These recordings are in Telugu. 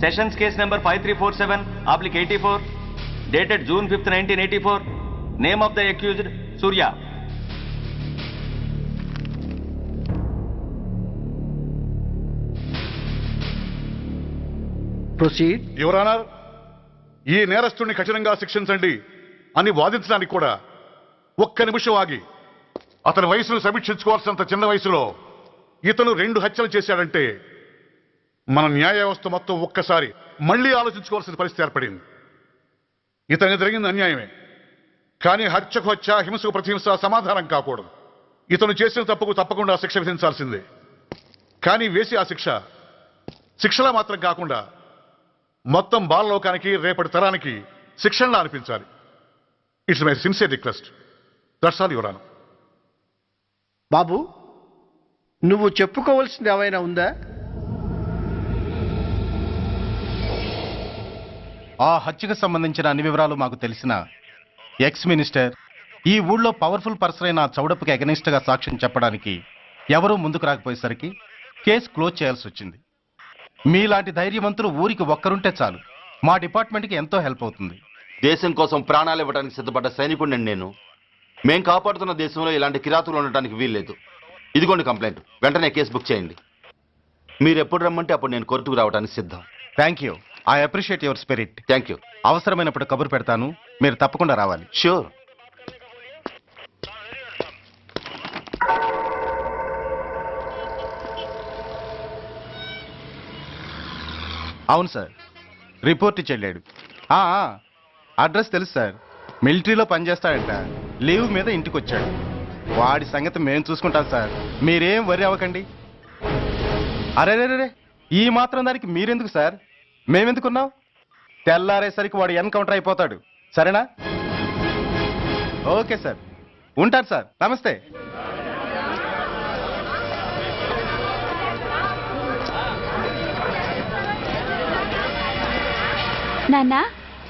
Sessions case number 5347/84, dated June 5th, 1984. Name of the accused, Surya. Proceed. Your honour, ఈ నేరస్తుడిని కఠినంగా శిక్షించండి అని వాదించడానికి కూడా ఒక్క నిమిషం ఆగి, అతని వయసును సమీక్షించుకోవాల్సినంత చిన్న వయసులో ఇతను 2 హత్యలు చేశాడంటే మన న్యాయ వ్యవస్థ మొత్తం ఒక్కసారి మళ్లీ ఆలోచించుకోవాల్సిన పరిస్థితి ఏర్పడింది. ఇతనికి జరిగింది అన్యాయమే, కానీ హత్యకు హత్య, హింసకు ప్రతిహింస సమాధానం కాకూడదు. ఇతను చేసిన తప్పుకు తప్పకుండా శిక్ష విధించాల్సిందే. కానీ వేసి ఆ శిక్షలా మాత్రం కాకుండా మొత్తం బాలలోకానికి, రేపటి తరానికి శిక్షణలా అనిపించాలి. It's my sincere request. That's all your honour. బాబు, నువ్వు చెప్పుకోవాల్సింది ఏమైనా ఉందా? ఆ హత్యకు సంబంధించిన అన్ని వివరాలు మాకు తెలిసిన ఎక్స్ మినిస్టర్ ఈ ఊళ్ళో పవర్ఫుల్ పర్సన్ అయిన చౌడప్పకి అగెనిస్ట్ గా సాక్ష్యం చెప్పడానికి ఎవరూ ముందుకు రాకపోయేసరికి కేసు క్లోజ్ చేయాల్సి వచ్చింది. మీలాంటి ధైర్యవంతులు ఊరికి ఒక్కరుంటే చాలు, మా డిపార్ట్మెంట్కి ఎంతో హెల్ప్ అవుతుంది. దేశం కోసం ప్రాణాలు ఇవ్వడానికి సిద్ధపడ్డ సైనికుడిని నేను. మేం కాపాడుతున్న దేశంలో ఇలాంటి కిరాతులు ఉండటానికి వీల్లేదు. ఇదిగోండి కంప్లైంట్, వెంటనే కేసు బుక్ చేయండి. మీరు ఎప్పుడు రమ్మంటే అప్పుడు నేను కోర్టుకు రావడానికి సిద్ధం. Thank you, I appreciate your spirit. Thank you. అవసరమైనప్పుడు కబురు పెడతాను, మీరు తప్పకుండా రావాలి. ష్యూర్. అవును సార్, రిపోర్ట్ ఇచ్చి వెళ్ళాడు. అడ్రస్ తెలుసు సార్, మిలిటరీలో పనిచేస్తాడంట. లీవ్ మీద ఇంటికి వచ్చాడు. వాడి సంగతి మేము చూసుకుంటాం సార్, మీరేం వరి అవ్వకండి. అరే, ఈ మాత్రం దానికి మీరెందుకు సార్, మేమెందుకున్నాం? తెల్లారేసరికి వాడు ఎన్కౌంటర్ అయిపోతాడు. సరేనా? ఓకే సార్, ఉంటాను సార్. నమస్తే. నాన్న,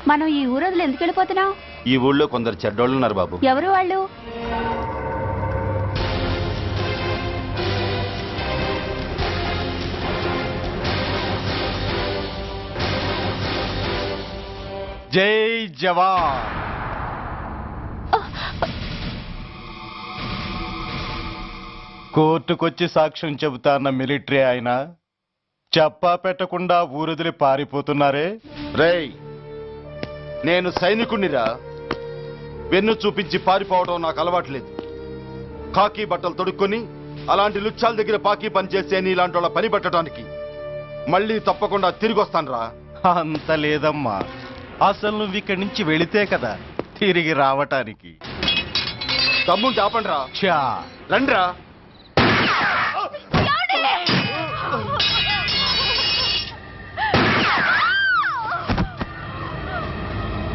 మనం ఈ ఊరొదిలి ఎందుకు వెళ్ళిపోతున్నాం? ఈ ఊళ్ళో కొందరు చెడ్డోళ్ళు ఉన్నారు బాబు. ఎవరు వాళ్ళు? జై జవాన్. కోర్టుకొచ్చి సాక్ష్యం చెబుతా అన్న మిలిటరీ ఆయన చెప్పా పెట్టకుండా ఊరొదిలి పారిపోతున్నారే. రేయ్, నేను సైనికుణ్ణిరా. వెన్ను చూపించి పారిపోవడం నాకు అలవాట్లేదు. కాకి బట్టలు తొడుక్కొని అలాంటి లుచ్చాల దగ్గర పాకి పనిచేసే నీలాంటి వాళ్ళ పని పెట్టడానికి మళ్ళీ తప్పకుండా తిరిగి వస్తానురా. అంత లేదమ్మా, అసలు నువ్వు ఇక్కడి నుంచి వెళితే కదా తిరిగి రావటానికి. తమ్ముంటే ఆపండిరా. చా రండిరా.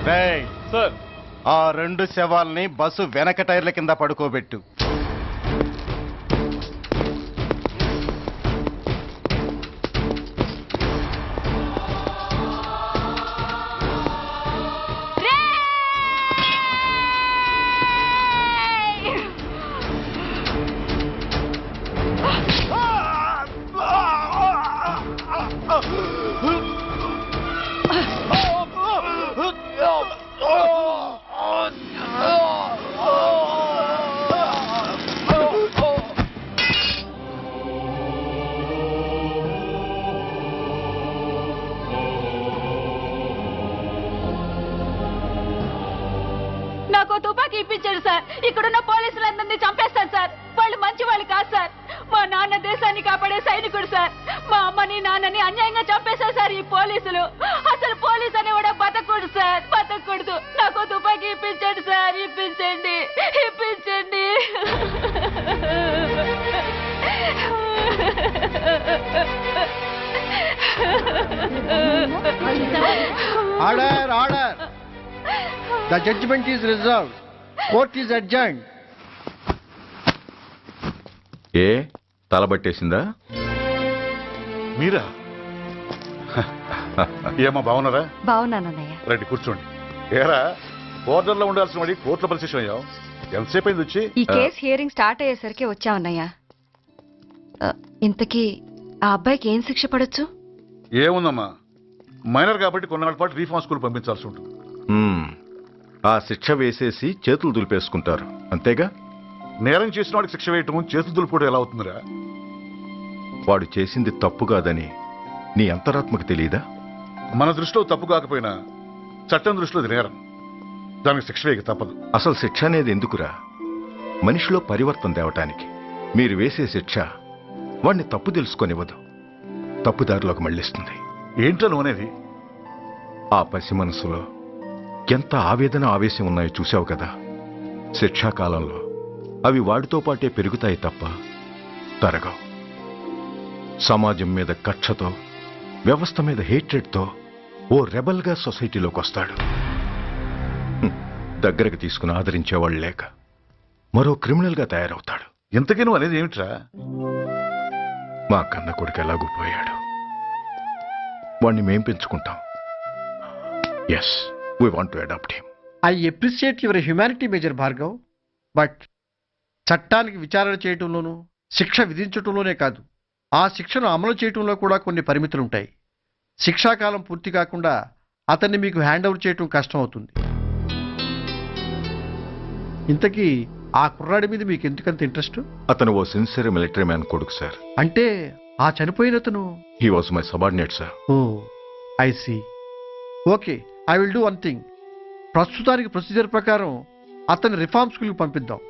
రేయ్ సార్, ఆ 2 శవాల్ని బస్సు వెనక టైర్ల కింద పడుకోబెట్టు. నాకు తుపాకీ ఇప్పించాడు సార్. ఇక్కడున్న పోలీసులందరినీ చంపేస్తాను సార్. వాళ్ళు మంచి వాళ్ళు కాదు సార్. మా నాన్న దేశాన్ని కాపాడే సైనికుడు సార్. మా అమ్మని నాన్నని అన్యాయంగా చంపేశారు సార్ ఈ పోలీసులు. అసలు పోలీసు అనేవాడు బతకూడదు సార్, బతకూడదు. నాకు తుపాకీ ఇప్పించండి సార్, ఇప్పించండి, ఇప్పించండి. Order, order. The judgment is reserved. Court is adjourned. ఏ తలబట్టేసిందా? మీరా? ఏమా బాగున్నారా? బాగున్నానన్నయ్య. రండి కూర్చోండి. ఏరా, బోర్డర్లో ఉండాల్సిన వాడి కోర్టులో పరిశీలన అయ్యావు. ఎంతసేపు అయింది వచ్చి? ఈ కేసు హియరింగ్ స్టార్ట్ అయ్యేసరికి వచ్చామన్నయ్య. ఇంతకీ ఆ అబ్బాయికి ఏం శిక్ష పడొచ్చు? ఏముందమ్మా, మైనర్ కాబట్టి కొన్నాళ్ళ పాటు రీఫార్మ్ స్కూల్ పంపించాల్సి ఉంటుంది. ఆ శిక్ష వేసేసి చేతులు దులిపేసుకుంటారు అంతేగా? నేరం చేసిన వాడికి శిక్ష వేయటం చేతులు దులుపుకోవడం ఎలా అవుతుందిరా? వాడు చేసింది తప్పు కాదని నీ అంతరాత్మకు తెలియదా? మన దృష్టిలో తప్పు కాకపోయినా చట్టం దృష్టిలో అది నేరం. దానికి శిక్ష వేయక తప్పదు. అసలు శిక్ష అనేది ఎందుకురా? మనిషిలో పరివర్తన తేవటానికి. మీరు వేసే శిక్ష వాడిని తప్పు తెలుసుకొనివ్వదు, తప్పుదారిలోకి మళ్ళిస్తుంది. ఏంటో నువ్వు అనేది? ఆ పసి మనసులో ఎంత ఆవేదన ఆవేశం ఉన్నాయో చూశావు కదా. శిక్షాకాలంలో అవి వాడితో పాటే పెరుగుతాయి తప్ప తరగవు. సమాజం మీద కక్షతో, వ్యవస్థ మీద హేట్రెడ్తో ఓ రెబల్గా సొసైటీలోకి వస్తాడు. దగ్గరకు తీసుకుని ఆదరించేవాళ్ళు లేక మరో క్రిమినల్గా తయారవుతాడు. ఇంతకీ నువ్వు అనేది ఏమిట్రా? మా కన్న కొడుకు ఎలాగూ పోయాడు, వాణ్ణి మేం పెంచుకుంటాం. Yes, we want to adopt him. I appreciate your humanity major Bhargav, but చట్టానికి విచారణ చేయటంలోనూ శిక్ష విధించటంలోనే కాదు, ఆ శిక్షను అమలు చేయటంలో కూడా కొన్ని పరిమితులు ఉంటాయి. శిక్షాకాలం పూర్తి కాకుండా అతన్ని మీకు హ్యాండ్ ఓవర్ చేయటం కష్టం అవుతుంది. ఇంతకీ ఆ కుర్రాడి మీద మీకు ఎందుకంత ఇంట్రెస్ట్? అతను ఓ సిన్సియర్ మిలిటరీ మ్యాన్ కొడుకు సార్. అంటే ఆ చనిపోయినతను? He was my subordinate sir. Oh I see. Okay, I will do one thing. ప్రస్తుతానికి ప్రొసీజర్ ప్రకారం అతన్ని రిఫార్మ్ స్కూల్కి పంపిద్దాం.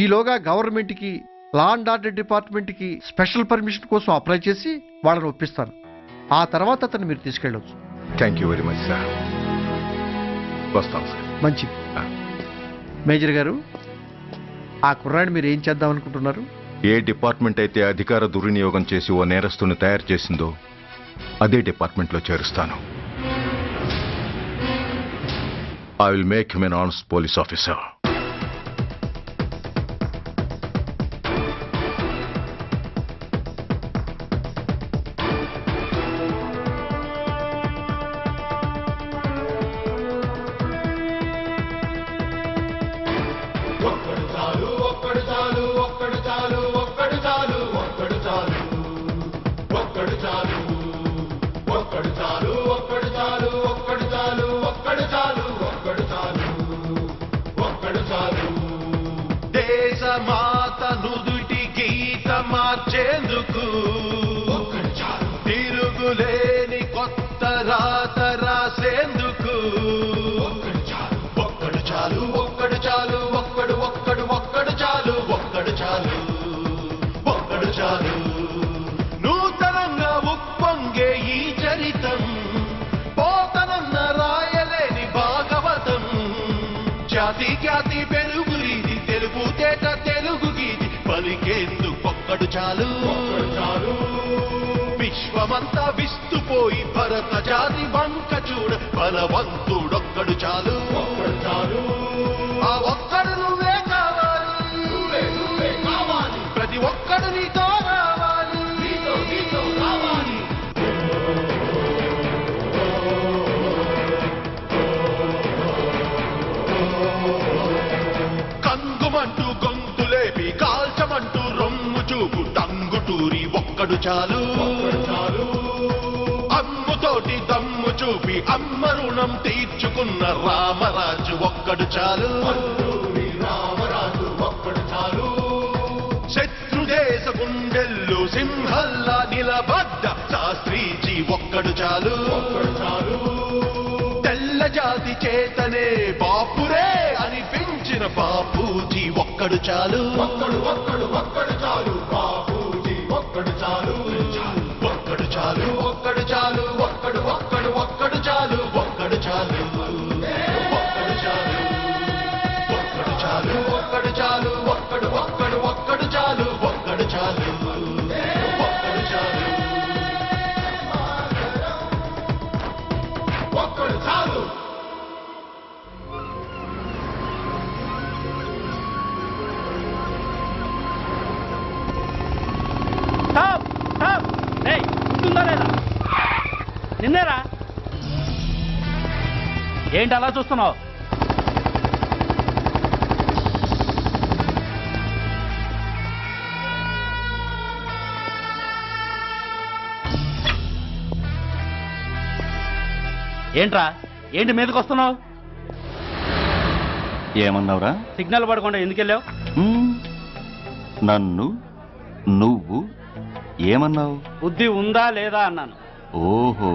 ఈలోగా గవర్నమెంట్కి, లా అండ్ ఆర్డర్ డిపార్ట్మెంట్కి స్పెషల్ పర్మిషన్ కోసం అప్లై చేసి వాళ్ళని ఒప్పిస్తాను. ఆ తర్వాత అతన్ని మీరు తీసుకెళ్ళవచ్చు. Thank you very much sir. వస్తాం సార్. మంచిది. మేజర్ గారు, ఆ కుర్రాడిని మీరు ఏం చేద్దాం అనుకుంటున్నారు? ఏ డిపార్ట్మెంట్ అయితే అధికార దుర్వినియోగం చేసి ఓ నేరస్తుని తయారు చేసిందో అదే డిపార్ట్మెంట్లో చేరుస్తాను. I will make him an honest police officer. దేశమాత నుదుటి గీత మార్చేందుకు తిరుగులేని కొత్త రాత రాసేందుకు ఒక్కడు చాలు, ఒక్కడు చాలు, ఒక్కడు ఒక్కడు ఒక్కడు చాలు, ఒక్కడు చాలు, ఒక్కడు చాలు. నూతనంగా ఉప్పొంగే ఈ చరితం, పోతనన్న రాయలేని భాగవతం. జాతి ఖ్యాతి పెరుగురీది, తెలుగు తేట తెలుగు గీతి పలికేందుకొక్కడు చాలు. విశ్వమంతా విస్తుపోయి భరత జాతి వంక చూడ బలవంతుడొక్కడు చాలు. ఆ ఒక్కడు నువ్వే కావాలి, ప్రతి ఒక్కడు నీతో రావాలి, నీతో రావాలి. కంగుమంటూ గొంతులేపి కాల్చమంటూ రొమ్ము చూపు టంగుటూరి ఒక్కడు చాలు. అమ్ముతోటి దమ్ము చూపి అమ్మ రుణం తీర్చుకున్న రామరాజు ఒక్కడు చాలు. శత్రుదేశ గుండెల్లో సింహల్లా నిలబడ్డ శాస్త్రీజీ ఒక్కడు చాలు. తెల్ల జాతి చేతనే బాపురే అనిపించిన బాపూజీ ఒక్కడు చాలు. ఒక్కడు ఒక్కడు ఒక్కడు చాలు, బాపూజీ ఒక్కడు చాలు. ఒక్కడు చాలు, ఒక్కడు చాలు, ఒక్కడు ఒక్కడు ఒక్కడు చాలు, ఒక్కడు చాలు, ఒక్కడు చాలు, ఒక్కడు చాలు, ఒక్కడు చాలు, ఒక్కడు ఒక్కడు ఒక్కడు చాలు, ఒక్కడు చాలు, ఒక్కడు చాలు, ఒక్కడు చాలు. నిన్నేరా? ఏంటి అలా చూస్తున్నావు? ఏంట్రా ఏంటి మీదకి వస్తున్నావు? ఏమన్నావురా? సిగ్నల్ పడకుండా ఎందుకు వెళ్ళావు? నన్ను నువ్వు ఏమన్నావు? బుద్ధి ఉందా లేదా అన్నాను. ఓహో,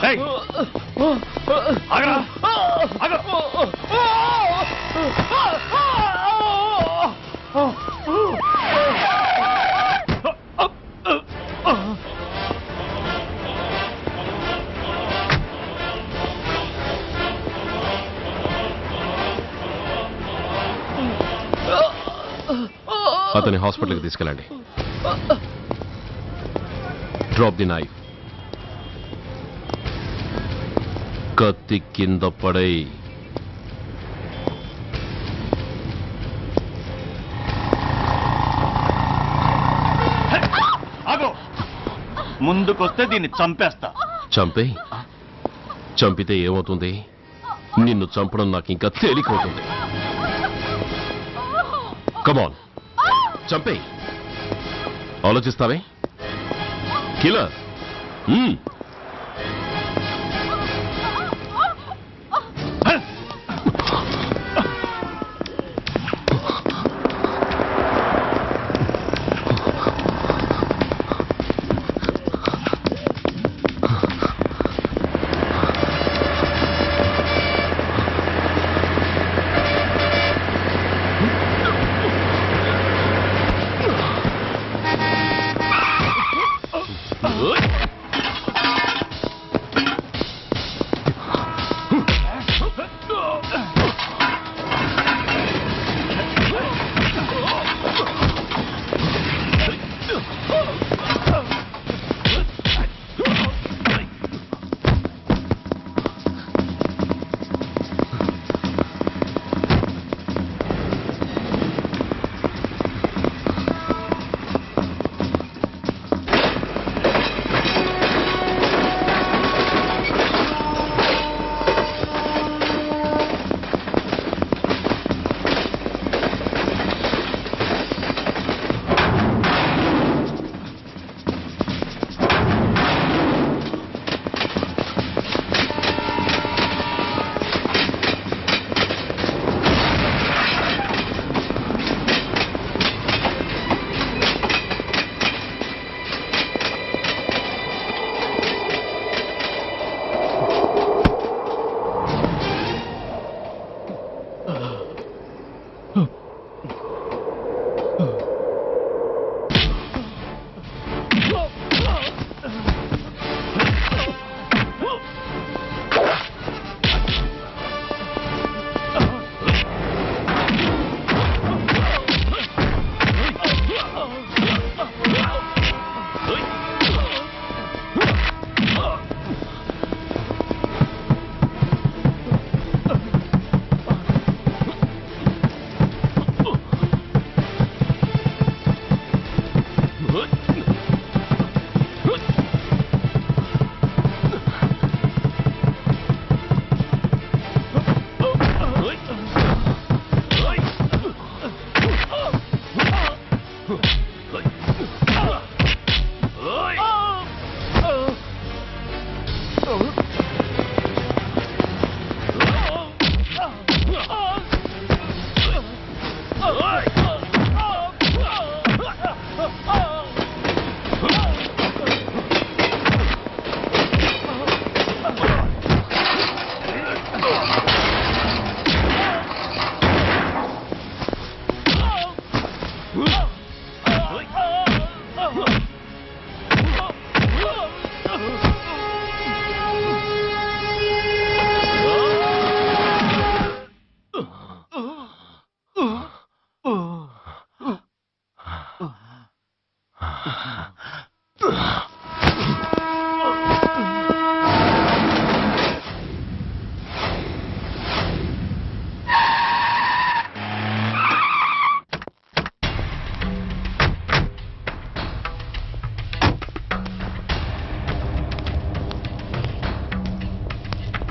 ఏయ్! ఆగరా! ఆగు! అతని హాస్పిటల్కి తీసుకెళ్ళండి. Drop the knife. కత్తి కింద పడై. ఆగు! ముందుకొస్తే దీన్ని చంపేస్తా. చంపే. చంపితే ఏమవుతుంది? నిన్ను చంపడం నాకు ఇంకా తేలికవుతుంది. కమాన్, చంపే. ఆలోచిస్తావే కిల్లర్?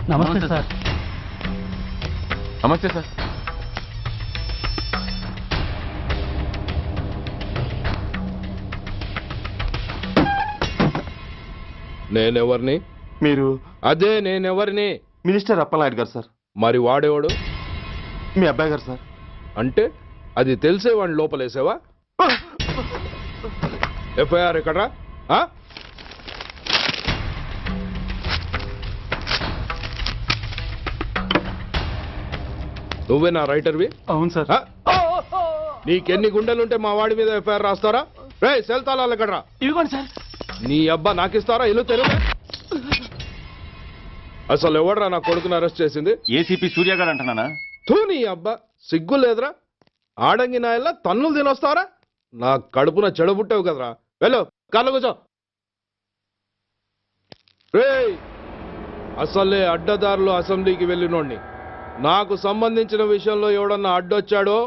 నమస్తే సార్. నమస్తే సార్. నేనెవరిని? మీరు అదే నేనెవరిని? మినిస్టర్ అప్పలనాయుడు గారు సార్. మరి వాడేవాడు? మీ అబ్బాయి గారు సార్. అంటే అది తెలిసే వాడిని లోపలేసావా? ఎఫ్ఐఆర్ ఎక్కడ్రా? ఆ? నువ్వే నా రైటర్వి? అవును సార్. నీకెన్ని గుండెలుంటే మా వాడి మీద ఎఫ్ఐఆర్ రాస్తారా? రే సెల్ తాళాలు ఎక్కడ్రా? ఇదిగోండి సార్. నీ అబ్బా నాకిస్తారా? ఇల్లు తెరువు. అసలు ఎవడ్రా నా కొడుకుని అరెస్ట్ చేసింది? ఏసీపీ సూర్య గారు అంటున్నానా? తూ నీ అబ్బా సిగ్గు లేదురా? ఆడంగి నాయల్లా తన్నులు తినొస్తారా? నా కడుపున చెడబుట్టావు కదరా. వెళ్ళు కార్లో కూర్చో. రేయ్ అసలే అడ్డదారులు అసెంబ్లీకి వెళ్ళినోడిని. నాకు సంబంధించిన విషయంలో ఎవడన్నా అడ్డొచ్చాడో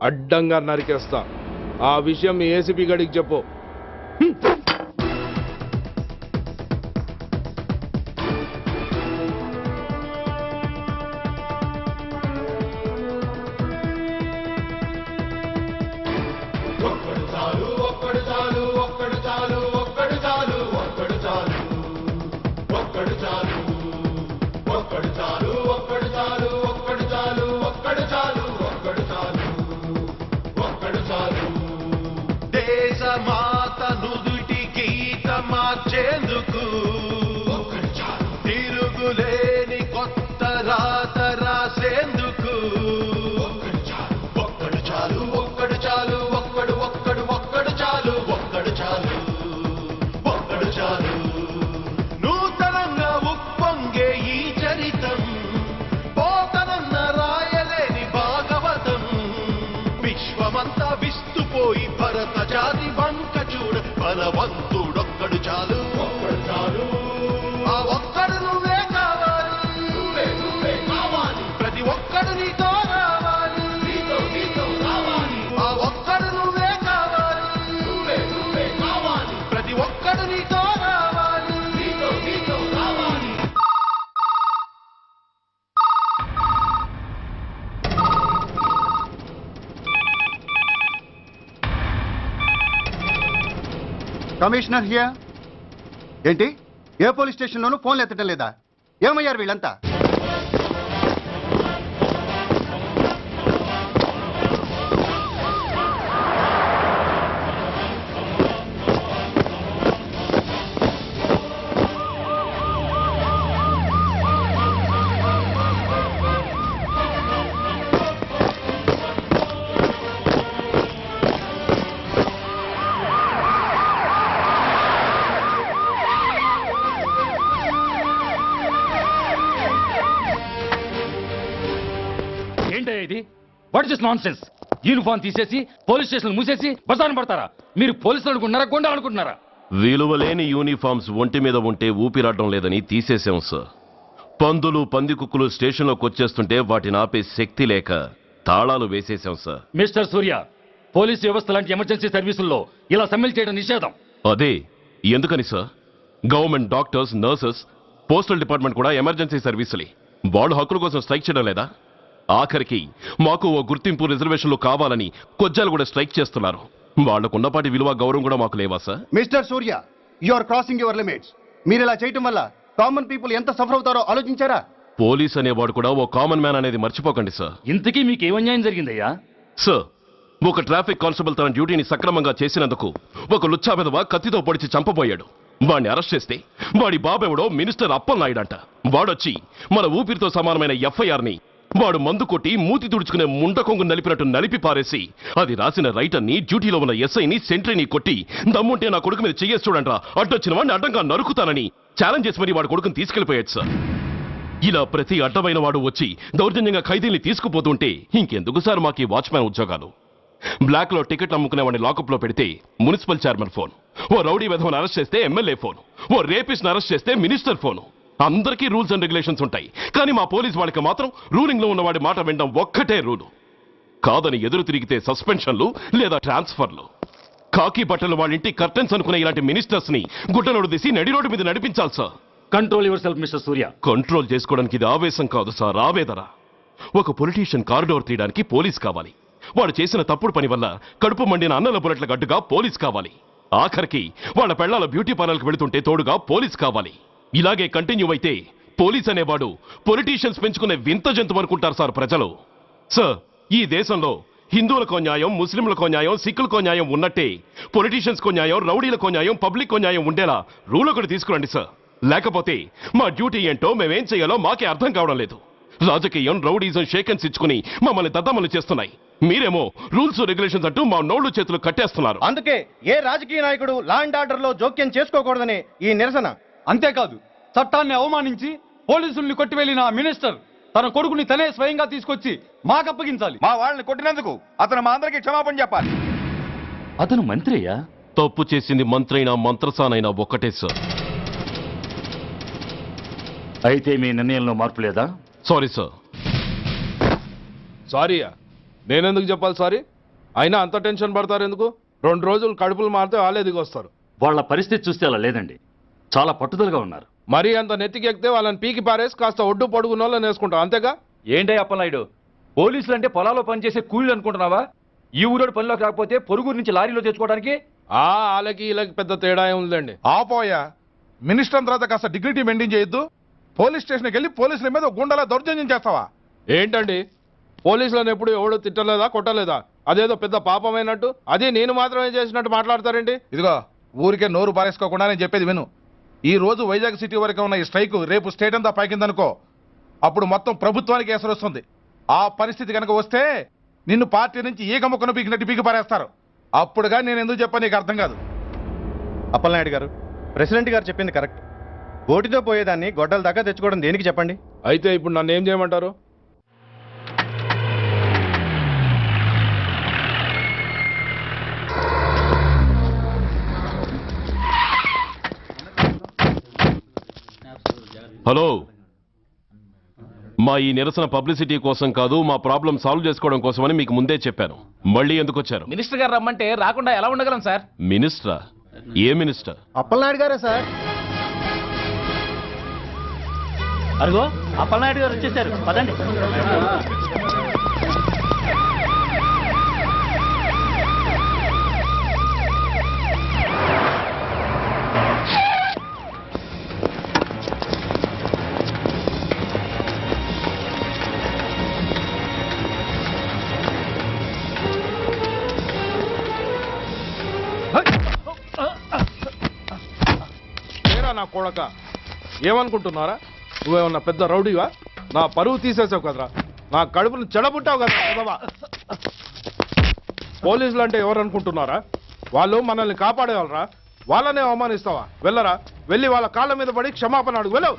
అడ్డంగా నరికేస్తా. ఆ విషయం మీ ఏసీపీ గడికి చెప్పు. దేశమాత నుదుటి గీత మార్చేందుకు తిరుగులేని కొత్త రాత రాసేందుకు ఒక్కడు చాలు ఒక్కడు చాలు ఒక్కడు ఒక్కడు ఒక్కడు చాలు ఒక్కడు చాలు ఒక్కడు చాలు. నూతనంగా ఉప్పొంగే ఈ చరితం పోతనన్న రాయలేని భాగవతం. విశ్వమంతా విస్తుపోయి భరత జాతి వంక చూడ బలవంతుడొక్కడు చాలు ఒక్కడు చాలు. ఆ ఒక్కడు నువ్వే కావాలి, నువ్వే కావాలి. ప్రతి ఒక్కడు నీతో రావాలి, నీతో రావాలి. ఆ ఒక్కడు నువ్వే కావాలి, నువ్వే కావాలి. ప్రతి ఒక్కడు నీతో రావాలి, నీతో రావాలి. Commissioner here. ఏంటి ఏ పోలీస్ స్టేషన్లోనూ ఫోన్లు ఎత్తడం లేదా? ఏమయ్యారు వీళ్ళంతా? ఇది వాట్ ఇస్ నాన్సెన్స్? యూనిఫామ్ తీసేసి పోలీస్ స్టేషన్ మూసేసి బజారు పడతారా? మీరు పోలీసులు అనుకుంటున్నారా, గుండా అనుకుంటున్నారా? విలువలేని యూనిఫామ్స్ ఒంటి మీద ఉంటే ఊపిరాడడం లేదని తీసేసాం సార్. పందులు పందికుక్కులు స్టేషన్లోకి వచ్చేస్తుంటే వాటిని ఆపే శక్తి లేక తాళాలు వేసేసాం సార్. మిస్టర్ సూర్య, పోలీసు వ్యవస్థ లాంటి ఎమర్జెన్సీ సర్వీసుల్లో ఇలా సమ్మెలు చేయడం నిషేధం. అదే ఎందుకని sir? Government doctors, nurses, postal department కూడా ఎమర్జెన్సీ సర్వీసులే. వాళ్ళు హక్కుల కోసం స్ట్రైక్ చేయడం లేదా? ఆఖరికి మాకు ఓ గుర్తింపు రిజర్వేషన్లు కావాలని కొజ్జాలు కూడా స్ట్రైక్ చేస్తున్నారు. వాళ్లకున్నపాటి విలువ గౌరవం కూడా మాకు లేవా sir? Mister Surya, you are crossing your limits. మీరు ఇలా చేయటం వల్ల కామన్ పీపుల్ ఎంత సఫర్ అవుతారో ఆలోచించారా? పోలీస్ అనేవాడు కూడా ఓ కామన్ మ్యాన్ అనేది మర్చిపోకండి సార్. ఇంతకీ మీకు ఏమన్యాయం జరిగిందయ్యా? సార్, ఒక ట్రాఫిక్ కానిస్టేబుల్ తన డ్యూటీని సక్రమంగా చేసినందుకు ఒక లుచ్చా విధవ కత్తితో పొడిచి చంపబోయాడు. వాడిని అరెస్ట్ చేస్తే వాడి బాబెవడో మినిస్టర్ అప్పలనాయుడు అంట. వాడొచ్చి మన ఊపిరితో సమానమైన ఎఫ్ఐఆర్ని వాడు మందు కొట్టి మూతి తుడుచుకునే ముండకొంగు నలిపినట్టు నలిపి పారేసి అది రాసిన రైటర్ని, డ్యూటీలో ఉన్న ఎస్ఐని, సెంట్రీని కొట్టి దమ్ముంటే నా కొడుకు మీద చెయ్యేసి చూడంట్రా, అడ్డొచ్చిన వాడిని అడ్డంగా నరుకుతానని ఛాలెంజ్ చేసి మరి వాడు కొడుకుని తీసుకెళ్లిపోయాడు సార్. ఇలా ప్రతి అడ్డమైన వాడు వచ్చి దౌర్జన్యంగా ఖైదీల్ని తీసుకుపోతుంటే ఇంకెందుకు సార్ మాకు ఈ వాచ్మ్యాన్ ఉద్యోగాలు? బ్లాక్ లో టికెట్ అమ్ముకునే వాడిని లాకప్ లో పెడితే మున్సిపల్ చైర్మన్ ఫోన్, ఓ రౌడీ విధవను అరెస్ట్ చేస్తే ఎమ్మెల్యే ఫోన్, ఓ రేపిస్ట్ అరెస్ట్ చేస్తే మినిస్టర్ ఫోను. అందరికీ రూల్స్ అండ్ రెగ్యులేషన్స్ ఉంటాయి, కానీ మా పోలీస్ వాళ్ళకి మాత్రం రూలింగ్ లో ఉన్న వాడి మాట వినడం ఒక్కటే రూలు. కాదని ఎదురు తిరిగితే సస్పెన్షన్లు లేదా ట్రాన్స్ఫర్లు. కాకి బట్టలు వాళ్ళ ఇంటి కర్టెన్స్ అనుకునే ఇలాంటి మినిస్టర్స్ ని గుడ్డనోడు తీసి నడి రోడ్డు మీద నడిపించాలి sir. Control your self mister Surya. Control చేసుకోవడానికి ఇది ఆవేశం కాదు సార్, ఆవేదన. ఒక పొలిటీషియన్ కారిడోర్ తీయడానికి పోలీస్ కావాలి. వాడు చేసిన తప్పుడు పని వల్ల కడుపు మండిన అన్నల బుల్లెట్ల గడ్డుగా పోలీస్ కావాలి. ఆఖరికి వాళ్ళ పెళ్లాల బ్యూటీ పార్లర్కి వెళుతుంటే తోడుగా పోలీస్ కావాలి. ఇలాగే కంటిన్యూ అయితే పోలీస్ అనేవాడు పొలిటీషియన్స్ పెంచుకునే వింత జంతువు అనుకుంటారు సార్ ప్రజలు. సార్, ఈ దేశంలో హిందువులకో న్యాయం, ముస్లింలకో న్యాయం, సిక్కులకో న్యాయం ఉన్నట్టే పొలిటీషియన్స్కో న్యాయం, రౌడీలకో న్యాయం, పబ్లిక్కో న్యాయం ఉండేలా రూల్ ఒకటి తీసుకురండి సార్. లేకపోతే మా డ్యూటీ ఏంటో మేమేం చేయాలో మాకే అర్థం కావడం లేదు. రాజకీయం, రౌడీజం షేకెన్స్ ఇచ్చుకుని మమ్మల్ని దద్దమలు చేస్తున్నాయి. మీరేమో రూల్స్ రెగ్యులేషన్స్ అంటూ మా నోళ్లు చేతులు కట్టేస్తున్నారు. అందుకే ఏ రాజకీయ నాయకుడు లా అండ్ ఆర్డర్ లో జోక్యం చేసుకోకూడదని ఈ నిరసన. అంతేకాదు, చట్టాన్ని అవమానించి పోలీసుల్ని కొట్టివెళ్లిన మినిస్టర్ తన కొడుకుని తనే స్వయంగా తీసుకొచ్చి మాకు అప్పగించాలి. మా వాళ్ళని కొట్టినందుకు అతను మా అందరికీ క్షమాపణ చెప్పాలి. అతను మంత్రి అయ్యా. తప్పు చేసింది మంత్రైనా మంత్రసానైనా ఒక్కటే సార్. అయితే మీ నిర్ణయంలో మార్పు లేదా? Sorry sir. సారీయా? నేనెందుకు చెప్పాలి సారీ? అయినా అంత టెన్షన్ పడతారు ఎందుకు? 2 రోజులు కడుపులు మారితే వాళ్ళే దిగొస్తారు. వాళ్ళ పరిస్థితి చూస్తే అలా లేదండి, చాలా పట్టుదలగా ఉన్నారు. మరీ అంత నెత్తికెక్కితే వాళ్ళని పీకి పారేసి కాస్త ఒడ్డు పొడుగున్న వాళ్ళని వేసుకుంటాం, అంతేగా? ఏంటే అప్పలనాయుడు, పోలీసులు అంటే పొలాల్లో పనిచేసే కూలీలు అనుకుంటున్నావా? ఈ ఊరోడు పనిలోకి రాకపోతే పొరుగురు నుంచి లారీలో తెచ్చుకోవడానికి వాళ్ళకి వీళ్ళకి పెద్ద తేడా ఉందండి. ఆపోయా, మినిస్టర్ తర్వాత కాస్త డిగ్నిటీ మెయింటైన్ చేయొద్దు. పోలీస్ స్టేషన్కి వెళ్ళి పోలీసుల మీద గుండెలా దౌర్జన్యం చేస్తావా? ఏంటండి, పోలీసులను ఎప్పుడు ఎవడు తిట్టలేదా, కొట్టలేదా? అదేదో పెద్ద పాపమైనట్టు, అదే నేను మాత్రమే చేసినట్టు మాట్లాడతారేంటి? ఇదిగో, ఊరికే నోరు పారేసుకోకుండా నేను చెప్పేది విను. ఈ రోజు వైజాగ్ సిటీ వరకు ఉన్న ఈ స్ట్రైక్ రేపు స్టేట్ అంతా పైకిందనుకో, అప్పుడు మొత్తం ప్రభుత్వానికి ఎసరు వస్తుంది. ఆ పరిస్థితి కనుక వస్తే నిన్ను పార్టీ నుంచి ఈగ ముక్కను పీకినట్టు పీకి పారేస్తారు. అప్పుడుగా నేను ఎందుకు చెప్పా నీకు అర్థం కాదు. అప్పలనాయుడు గారు, ప్రెసిడెంట్ గారు చెప్పింది కరెక్ట్. ఓటితో పోయేదాన్ని గొడ్డల దాకా తెచ్చుకోవడం దేనికి చెప్పండి? అయితే ఇప్పుడు నన్ను ఏం చేయమంటారు? హలో, మా ఈ నిరసన పబ్లిసిటీ కోసం కాదు, మా ప్రాబ్లం సాల్వ్ చేసుకోవడం కోసమని మీకు ముందే చెప్పాను. మళ్ళీ ఎందుకు వచ్చారు? మినిస్టర్ గారు రమ్మంటే రాకుండా ఎలా ఉండగలం సార్? మినిస్టరా? ఏ మినిస్టర్? అప్పలనాయుడు గారే సార్. అరుగో అప్పలనాయుడు గారు వచ్చేసారు, పదండి. నా కొడక, ఏమనుకుంటున్నారా? నువ్వేమన్నా పెద్ద రౌడీవా? నా పరువు తీసేసావు కదరా, నా కడుపును చెడబుట్టావు కదా. పోలీసులు అంటే ఎవరు అనుకుంటున్నారా? వాళ్ళు మనల్ని కాపాడేవాళ్ళరా, వాళ్ళనే అవమానిస్తావా? వెళ్ళరా, వెళ్ళి వాళ్ళ కాళ్ళ మీద పడి క్షమాపణ అడుగు, వెళ్ళవు.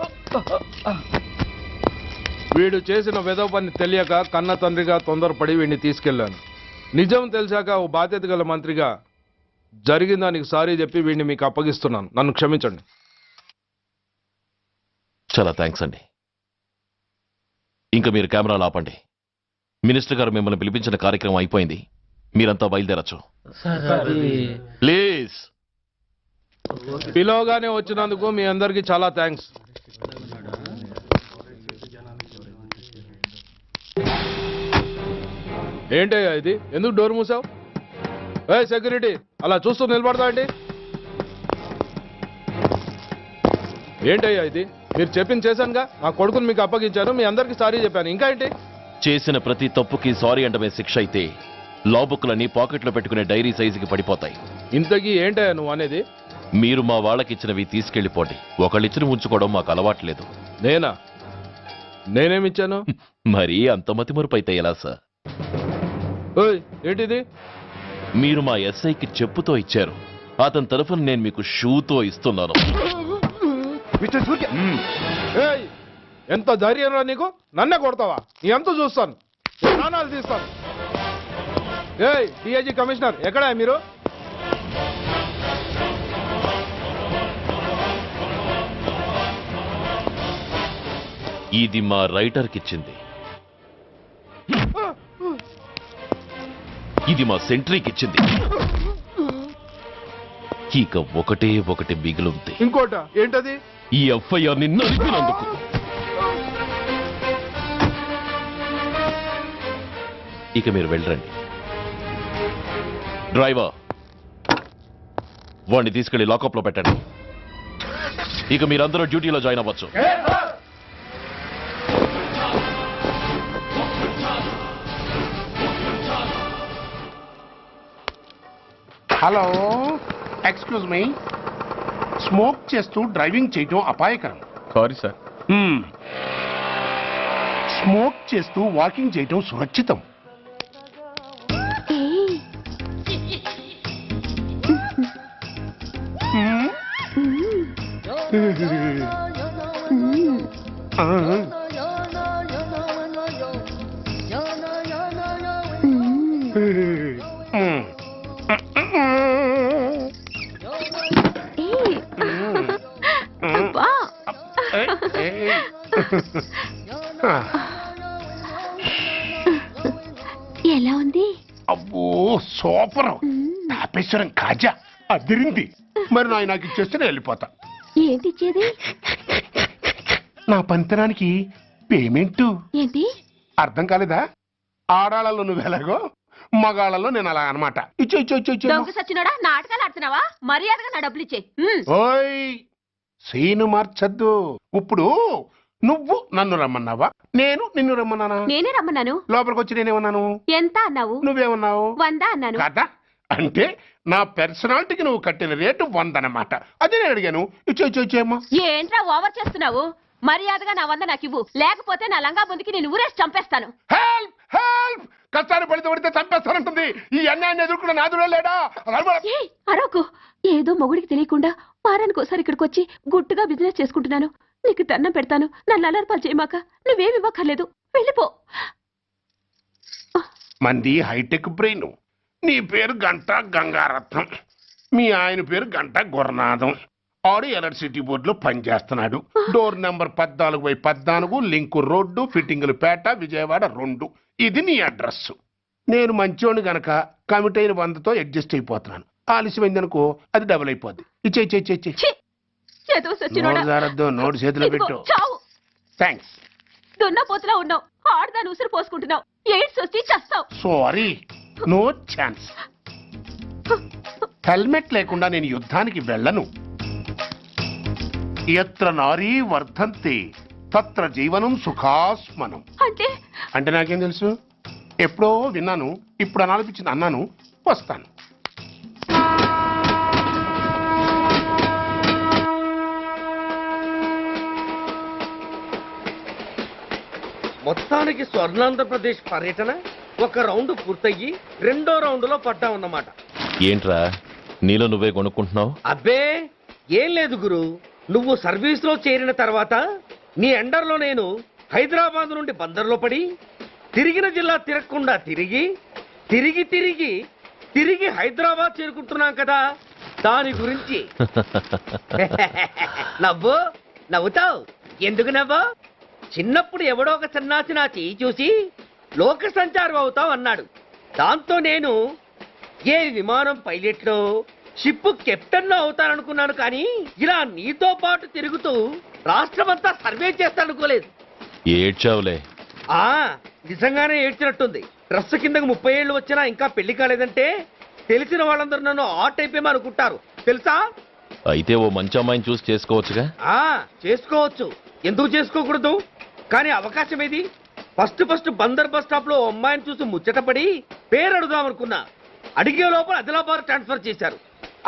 వీడు చేసిన వెధవ పని తెలియక కన్న తండ్రిగా తొందరపడి వీడిని తీసుకెళ్లాను. నిజం తెలిసాక ఓ బాధ్యత గల మంత్రిగా జరిగిన దానికి సారీ చెప్పి వీడిని మీకు అప్పగిస్తున్నాను. నన్ను క్షమించండి. చాలా థ్యాంక్స్ అండి. ఇంకా మీరు కెమెరాలు ఆపండి. మినిస్టర్ గారు మిమ్మల్ని పిలిపించిన కార్యక్రమం అయిపోయింది, మీరంతా బయలుదేరచ్చు ప్లీజ్. పిలవగానే వచ్చినందుకు మీ అందరికీ చాలా థ్యాంక్స్. ఏంటయ్యా ఇది, ఎందుకు డోర్ మూసావు? ఏ సెక్యూరిటీ, అలా చూస్తూ నిలబడతా అండి. ఏంటయ్యా ఇది, మీరు చెప్పింది చేశానుగా, నా కొడుకుని మీకు అప్పగించాను, మీ అందరికీ సారీ చెప్పాను, ఇంకా ఏంటి? చేసిన ప్రతి తప్పుకి సారీ అంటమే శిక్ష అయితే లా బుక్లన్నీ పాకెట్లో పెట్టుకునే డైరీ సైజుకి పడిపోతాయి. ఇంతకీ ఏంటయ్యా నువ్వు అనేది? మీరు మా వాళ్ళకిచ్చినవి తీసుకెళ్లిపోండి. ఒకళ్ళిచ్చిన ఉంచుకోవడం మాకు అలవాట్లేదు. నేనా? నేనేమిచ్చాను? మరీ అంత మతిమరుపు అయితే ఎలా సార్? ఏంటిది? మీరు మా ఎస్ఐకి చెప్పుతో ఇచ్చారు, అతని తరఫున నేను మీకు షూతో ఇస్తున్నాను. ఎంత ధైర్యం రా నీకు, నన్నే కొడతావా? నీ ఎంత చూస్తాను, ప్రాణాలు తీస్తాను. డిఐజీ కమిషనర్ ఎక్కడా మీరు? ఇది మా రైటర్కి ఇచ్చింది, ఇది మా సెంట్రీకి ఇచ్చింది. ఇక ఒకటే ఒకటి మిగిలింది. ఇంకోట ఏంటది? ఈ ఎఫ్ఐఆర్ ని నలిపినందుకు. ఇక మీరు వెళ్ళండి. డ్రైవర్, వాడిని తీసుకెళ్లి లాకప్ లో పెట్టండి. ఇక మీరందరూ డ్యూటీలో జాయిన్ అవ్వచ్చు. Hello, excuse me. స్మోక్ చేస్తూ డ్రైవింగ్ చేయటం అపాయకరం. Sorry sir. స్మోక్ చేస్తూ వాకింగ్ చేయటం సురక్షితం. ఎలా ఉంది? అబ్బో సూపర్. తాపేశ్వరం కాజా అదిరింది. మరి నాకు ఇచ్చేస్తే నేను వెళ్ళిపోతా. ఏంటి ఇచ్చేది? నా పంతనానికి పేమెంట్. ఏంటి అర్థం కాలేదా? ఆడాళ్ళలో నువ్వు ఎలాగో, మగాళ్ళలో నేను అలా అనమాట. దొంగ సచ్చినోడా, నాటకాలు ఆడుతున్నావా? మర్యాదగా నా డబ్బులు ఇచ్చే. ఓయ్ సీను మార్చద్దు. ఇప్పుడు నువ్వు నన్ను రమ్మన్నావా, నేను నిన్ను రమ్మన్నానా? నేనే రమ్మన్నాను. లోపలికి వచ్చి నేనేమన్నాను? ఎంత అన్నావు? నువ్వేమన్నావు? 100 అన్నాను. కదా, అంటే నా పర్సనాలిటీకి నువ్వు కట్టిన రేటు 100 అన్నమాట. అదే నేను అడిగాను. ఇచ్చేమ్మా. ఏంట్రా ఓవర్ చేస్తున్నావు? మర్యాదగా నా 100 నాకు ఇవ్వు, లేకపోతే నా లంగా బొందికి నేను ఊరేసి చంపేస్తాను. Help help. కష్టాన్ని పడితే చంపేస్తానంటుంది. ఈ అన్యాయాన్ని ఎదుర్కొన్న నాదుడే లేడా? అరవకు. ఏదో మొగుడికి తెలియకుండా వారానికి ఒకసారి ఇక్కడికి వచ్చి గుట్టుగా బిజినెస్ చేసుకుంటున్నాను. నీకు దండం పెడతాను, నన్ను అలర్పాలు చేయమాక. నువ్వేమి ఇవ్వక్కర్లేదు, వెళ్ళిపో. మంది హైటెక్ బ్రెయిన్. నీ పేరు గంట గంగారత్నం, మీ ఆయన పేరు గంట గురునాథం. ఆడు ఎలక్ట్రిసిటీ బోర్డులో పనిచేస్తున్నాడు. డోర్ నెంబర్ 14/14, లింకు రోడ్డు, ఫిట్టింగులు పేట, విజయవాడ 2. ఇది నీ అడ్రస్. నేను మంచోని గనక కమిట్ అయిన 100తో అడ్జస్ట్ అయిపోతున్నాను. ఆలస్యమైందనుకో అది డబుల్ అయిపోద్ది. ఇచ్చే నోటు చేతిలో పెట్టు. థ్యాంక్స్. దున్నపోతులా ఉన్నావు, ఆడదాని ఉసురు పోసుకుంటున్నావు. ఎయిడ్స్ వచ్చి చస్తావు. Sorry, no chance. హెల్మెట్ లేకుండా నేను యుద్ధానికి వెళ్ళను. ఎత్ర నారీ వర్ధంతి తత్ర జీవనం సుఖాస్మనం. అంటే నాకేం తెలుసు? ఎప్పుడో విన్నాను, ఇప్పుడు అనాలనిపించింది అన్నాను. వస్తాను. మొత్తానికి స్వర్ణాంధ్రప్రదేశ్ పర్యటన ఒక రౌండ్ పూర్తయ్యి 2వ రౌండ్లో పడ్డామన్నమాట. ఏంట్రా నీలో నువ్వే కొనుక్కుంటున్నావు? అబ్బే ఏం లేదు గురు. నువ్వు సర్వీస్లో చేరిన తర్వాత నీ అండర్లో నేను హైదరాబాద్ నుండి బందర్లో పడి తిరిగిన జిల్లా తిరగకుండా తిరిగి తిరిగి తిరిగి తిరిగి హైదరాబాద్ చేరుకుంటున్నాం కదా, దాని గురించి. నవ్వుతావు ఎందుకు నవ్వు? చిన్నప్పుడు ఎవడో ఒక సన్నాసి నా చేయి చూసి లోక సంచారం అవుతావు అన్నాడు. దాంతో నేను ఏ విమానం పైలట్లో, షిప్ కెప్టెన్ లో అవుతాననుకున్నాను. కానీ ఇలా నీతో పాటు తిరుగుతూ రాష్ట్రమంతా సర్వే చేస్తానుకోలేదు. ఏడ్చావులే. నిజంగానే ఏడ్చినట్టుంది. డ్రెస్ కిందకు 30 ఏళ్ళు వచ్చినా ఇంకా పెళ్లి కాలేదంటే తెలిసిన వాళ్ళందరూ నన్ను ఆట్ అయిపోయి అనుకుంటారు తెలుసా? అయితే ఓ మంచి అమ్మాయిని చూసి చేసుకోవచ్చుగా. చేసుకోవచ్చు, ఎందుకు చేసుకోకూడదు? కానీ అవకాశం ఏది? ఫస్ట్ బందర్ బస్ స్టాప్ లో అమ్మాయిని చూసి ముచ్చటపడి పేరు అడుగుదామనుకున్నా. అడిగే లోపల ఆదిలాబాద్ ట్రాన్స్ఫర్ చేశారు.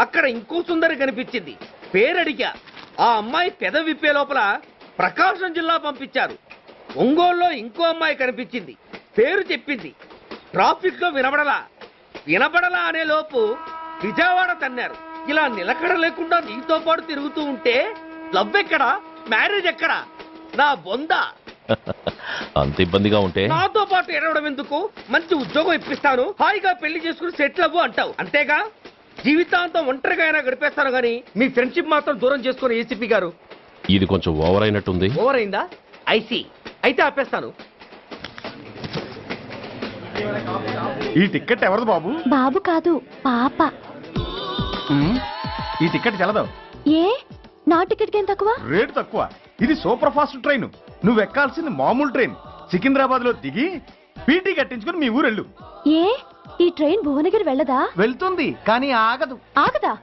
అక్కడ ఇంకో సుందరి కనిపించింది, పేరు అడిగా. ఆ అమ్మాయి పెద విప్పే లోపల ప్రకాశం జిల్లా పంపించారు. ఒంగోలులో ఇంకో అమ్మాయి కనిపించింది, పేరు చెప్పింది. ట్రాఫిక్ లో వినబడలా అనే లోపు విజయవాడ తన్నారు. ఇలా నిలకడ లేకుండా నీతో పాటు తిరుగుతూ ఉంటే లవ్ ఎక్కడా, మ్యారేజ్ ఎక్కడా? నా బొంద. అంత ఇబ్బందిగా ఉంటే నాతో పాటు ఎడవడం ఎందుకు? మంచి ఉద్యోగం ఇప్పిస్తాను, హాయిగా పెళ్లి చేసుకుని సెటిల్ అవ్వు అంటావు అంతేగా? జీవితాంతం ఒంటరిగా అయినా గడిపేస్తాను గానీ మీ ఫ్రెండ్షిప్ మాత్రం దూరం చేసుకుని ఏసీపీ గారు. ఇది కొంచెం ఓవర్ అయినట్టుంది. ఓవర్ అయిందా? ఐసీ, అయితే ఆపేస్తాను. ఈ టికెట్ ఎవరిది బాబు? బాబు కాదు, పాప. ఈ టికెట్ తెలదు. ఏ నా టికెట్ ఏం తక్కువ? రేటు తక్కువ. ఇది సూపర్ ఫాస్ట్ ట్రైన్. నువ్వు ఎక్కాల్సింది మామూలు ట్రైన్. సికింద్రాబాద్ లో దిగి పీటీ కట్టించుకుని మీ ఊరెళ్ళు. ఏ ఈ ట్రైన్ భువనగిరి వెళ్ళదా? వెళ్తుంది కానీ ఆగదు. ఆగదా?